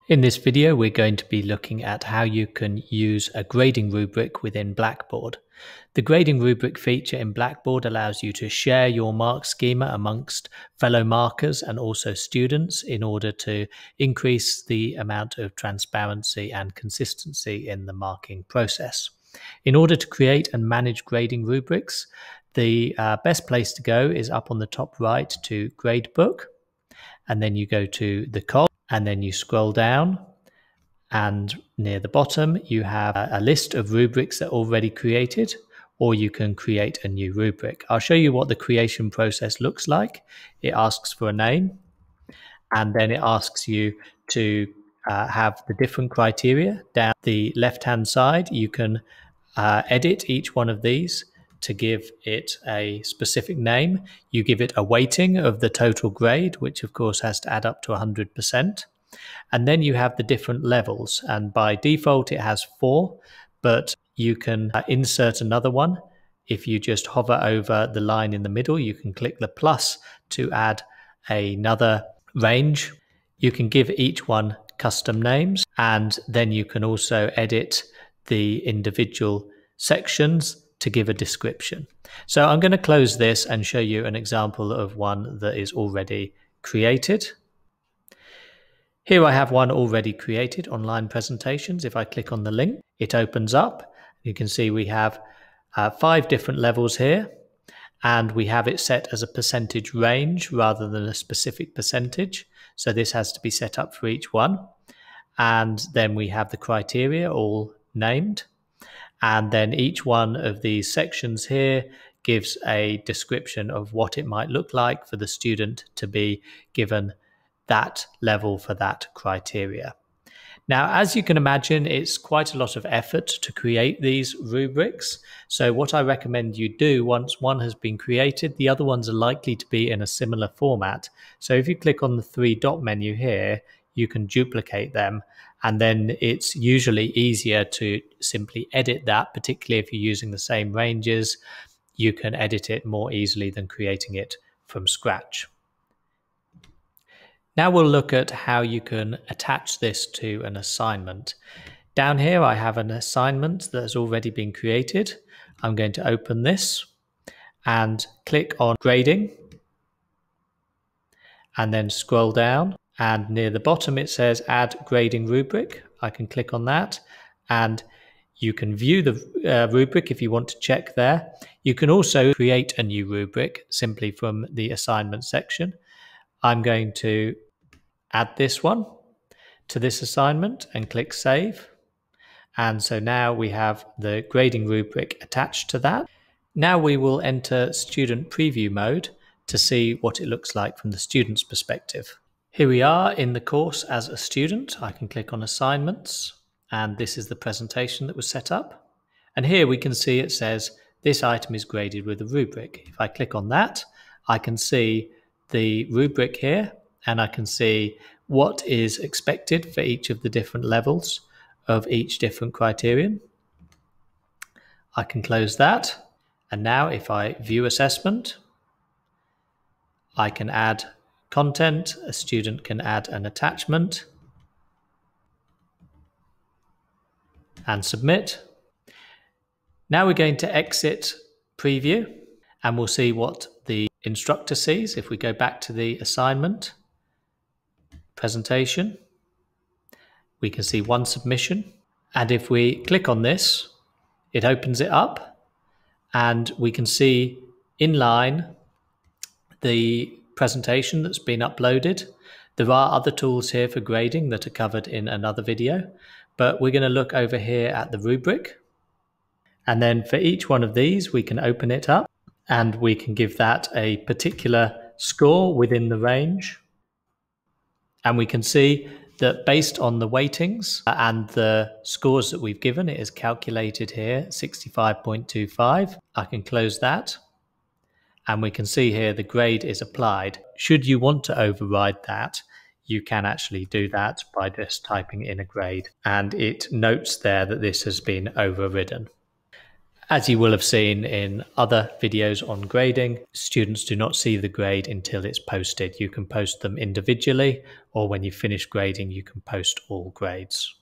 In this video, we're going to be looking at how you can use a grading rubric within Blackboard. The grading rubric feature in Blackboard allows you to share your mark schema amongst fellow markers and also students in order to increase the amount of transparency and consistency in the marking process. In order to create and manage grading rubrics, the best place to go is up on the top right to Gradebook, and then you go to the column, and then you scroll down, and near the bottom you have a list of rubrics that are already created, or you can create a new rubric. I'll show you what the creation process looks like. It asks for a name, and then it asks you to have the different criteria. Down the left hand side you can edit each one of these to give it a specific name. You give it a weighting of the total grade, which of course has to add up to 100%. And then you have the different levels. And by default, it has 4, but you can insert another one. If you just hover over the line in the middle, you can click the plus to add another range. You can give each one custom names, and then you can also edit the individual sections to give a description. So I'm going to close this and show you an example of one that is already created. Here I have one already created, online presentations. If I click on the link, it opens up. You can see we have 5 different levels here, and we have it set as a percentage range rather than a specific percentage. So this has to be set up for each one. And then we have the criteria all named. And then each one of these sections here gives a description of what it might look like for the student to be given that level for that criteria. Now, as you can imagine, it's quite a lot of effort to create these rubrics. So what I recommend you do, once one has been created, the other ones are likely to be in a similar format. So if you click on the 3-dot menu here, you can duplicate them, and then it's usually easier to simply edit that, particularly if you're using the same ranges. You can edit it more easily than creating it from scratch. Now we'll look at how you can attach this to an assignment. Down here I have an assignment that has already been created. I'm going to open this and click on grading, and then scroll down, and near the bottom it says add grading rubric. I can click on that, and you can view the rubric if you want to check there. You can also create a new rubric simply from the assignment section. I'm going to add this one to this assignment and click save. And so now we have the grading rubric attached to that. Now we will enter student preview mode to see what it looks like from the student's perspective. Here we are in the course as a student. I can click on assignments, and this is the presentation that was set up. And here we can see it says this item is graded with a rubric. If I click on that, I can see the rubric here, and I can see what is expected for each of the different levels of each different criterion. I can close that. And now if I view assessment, I can add content. A student can add an attachment and submit. Now we're going to exit preview, and we'll see what the instructor sees. If we go back to the assignment presentation, we can see one submission. And if we click on this, it opens it up, and we can see in line the presentation that's been uploaded. There are other tools here for grading that are covered in another video, but we're going to look over here at the rubric. And then for each one of these, we can open it up, and we can give that a particular score within the range. And we can see that based on the weightings and the scores that we've given, it is calculated here 65.25. I can close that, and we can see here the grade is applied. Should you want to override that, you can actually do that by just typing in a grade, and it notes there that this has been overridden. As you will have seen in other videos on grading, students do not see the grade until it's posted. You can post them individually, or when you finish grading, you can post all grades.